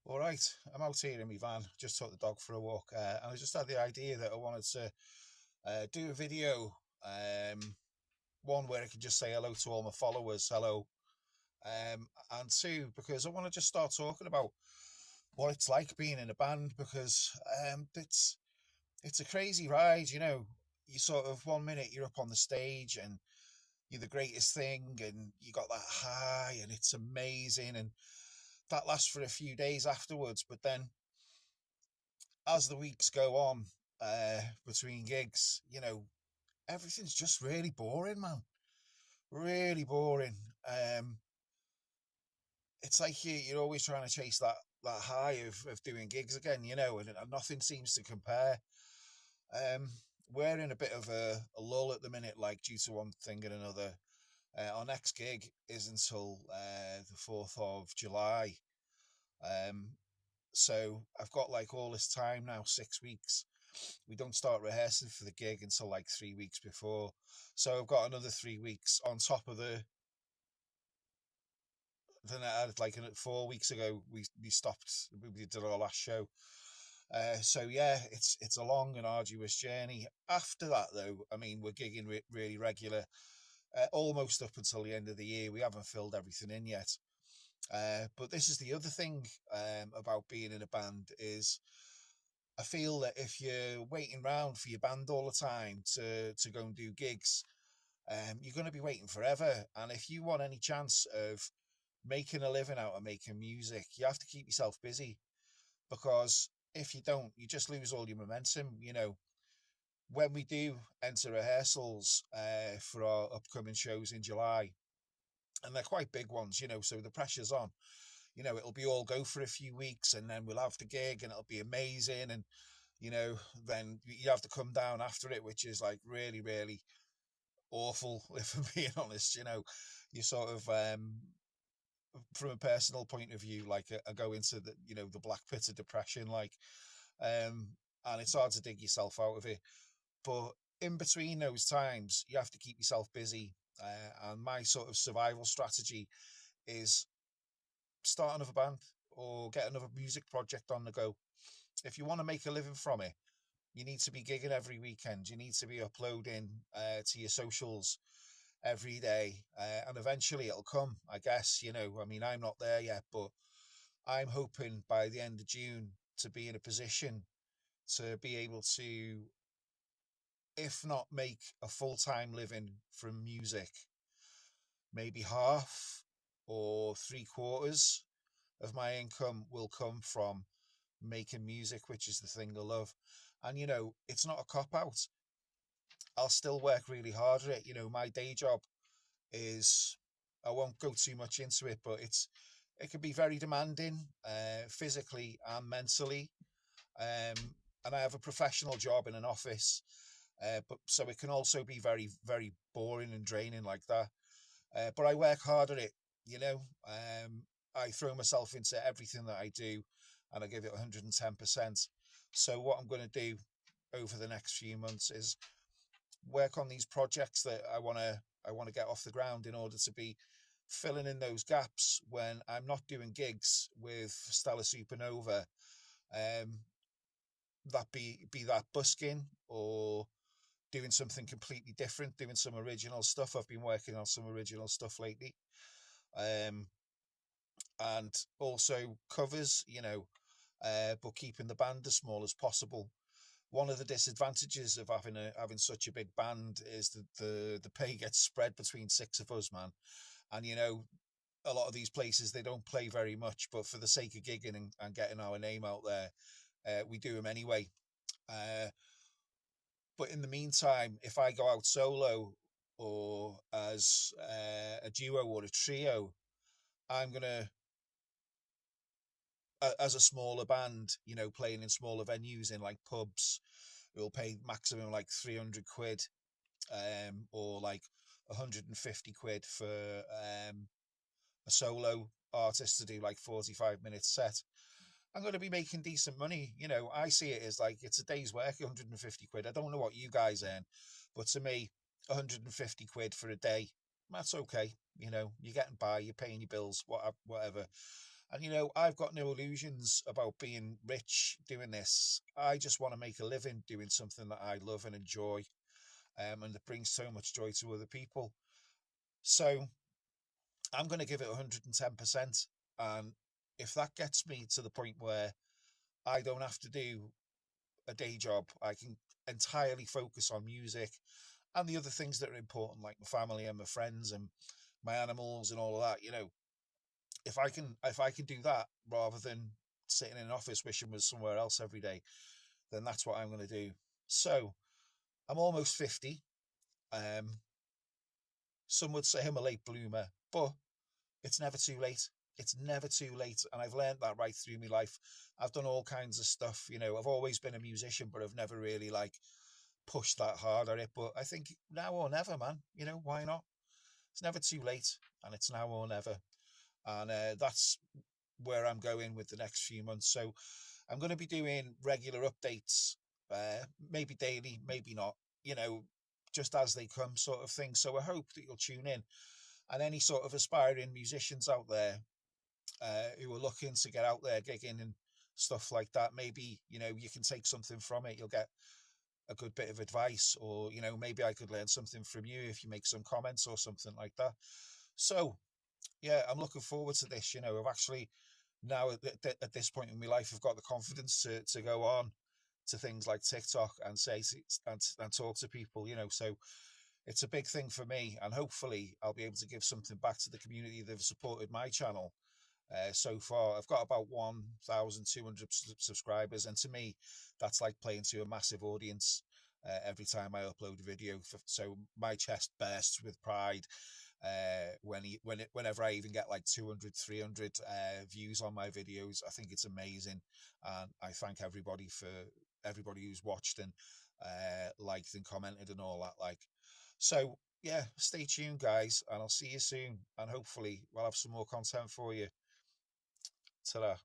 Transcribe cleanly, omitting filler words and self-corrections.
All right, I'm out here in my van. Just took the dog for a walk, and I just had the idea that I wanted to do a video, one where I could just say hello to all my followers, hello, and two because I want to just start talking about what it's like being in a band because it's a crazy ride. You sort of 1 minute you're up on the stage and you're the greatest thing, and you got that high, and it's amazing, and that lasts for a few days afterwards, but then as the weeks go on, between gigs, everything's just really boring, man. Really boring. Um, it's like you're always trying to chase that high of doing gigs again, and nothing seems to compare. Um, we're in a bit of a lull at the minute, like due to one thing and another. Our next gig is until the 4th of July. Um, so I've got like all this time now, 6 weeks. We don't start rehearsing for the gig until like 3 weeks before. So I've got another 3 weeks on top of the. Then I had like 4 weeks ago we stopped. We did our last show. So yeah, it's a long and arduous journey. After that, though, I mean, we're gigging really regular, almost up until the end of the year. We haven't filled everything in yet. But this is the other thing about being in a band is I feel that if you're waiting around for your band all the time to go and do gigs, you're going to be waiting forever. And if you want any chance of making a living out of making music, you have to keep yourself busy because if you don't, you just lose all your momentum. When we do enter rehearsals for our upcoming shows in July, and they're quite big ones, so the pressure's on. It'll be all go for a few weeks and then we'll have the gig and it'll be amazing. And you know, then you have to come down after it, which is like really, really awful, if I'm being honest. You sort of, from a personal point of view, like I go into the black pit of depression, um, and it's hard to dig yourself out of it. But in between those times, you have to keep yourself busy. And my sort of survival strategy is start another band or get another music project on the go. If you want to make a living from it, you need to be gigging every weekend. You need to be uploading to your socials every day, and eventually it'll come. I guess I mean, I'm not there yet, but I'm hoping by the end of June to be in a position to be able to, if not make a full time living from music, maybe half or 3/4 of my income will come from making music, which is the thing I love. And it's not a cop out. I'll still work really hard at it. My day job is, I won't go too much into it, but it can be very demanding, physically and mentally. And I have a professional job in an office, but so it can also be very, very boring and draining like that. But I work hard at it. You know, I throw myself into everything that I do, and I give it 110%. So what I'm going to do over the next few months is work on these projects that I want to get off the ground in order to be filling in those gaps when I'm not doing gigs with Stella Supernova. Um, that be that busking or doing something completely different, doing some original stuff. I've been working on some original stuff lately, um, and also covers. But keeping the band as small as possible. One of the disadvantages of having such a big band is that the pay gets spread between six of us, man. And a lot of these places they don't play very much, but for the sake of gigging and getting our name out there, we do them anyway. Uh, but in the meantime, if I go out solo or as a duo or a trio, I'm gonna, as a smaller band, playing in smaller venues in like pubs, we'll pay maximum like 300 quid, or like 150 quid for a solo artist to do like 45 minutes set. I'm going to be making decent money. I see it as like it's a day's work, 150 quid. I don't know what you guys earn, but to me, 150 quid for a day, that's okay. You're getting by, you're paying your bills, whatever. And I've got no illusions about being rich doing this. I just want to make a living doing something that I love and enjoy, and that brings so much joy to other people. So I'm going to give it 110%. And if that gets me to the point where I don't have to do a day job, I can entirely focus on music and the other things that are important, like my family and my friends and my animals and all of that. If I can do that rather than sitting in an office wishing was somewhere else every day, then that's what I'm going to do. So I'm almost 50. Um, some would say I'm a late bloomer, but it's never too late. It's never too late. And I've learned that right through my life. I've done all kinds of stuff. I've always been a musician, but I've never really like pushed that hard at it. But I think now or never, man. Why not? It's never too late, and it's now or never. And that's where I'm going with the next few months. So I'm going to be doing regular updates, maybe daily, maybe not, you know, just as they come, sort of thing. So I hope that you'll tune in. And any sort of aspiring musicians out there who are looking to get out there gigging and stuff like that, maybe, you can take something from it. You'll get a good bit of advice, or, maybe I could learn something from you if you make some comments or something like that. So, yeah, I'm looking forward to this. I've actually now at this point in my life, I've got the confidence to go on to things like TikTok and and talk to people. So it's a big thing for me, and hopefully I'll be able to give something back to the community that have supported my channel. So far, I've got about 1,200 subscribers, and to me, that's like playing to a massive audience every time I upload a video. So my chest bursts with pride whenever I even get like 200, 300 views on my videos. I think it's amazing, and I thank everybody who's watched and liked and commented and all that. So yeah, stay tuned, guys, and I'll see you soon. And hopefully, we'll have some more content for you. Ta-da.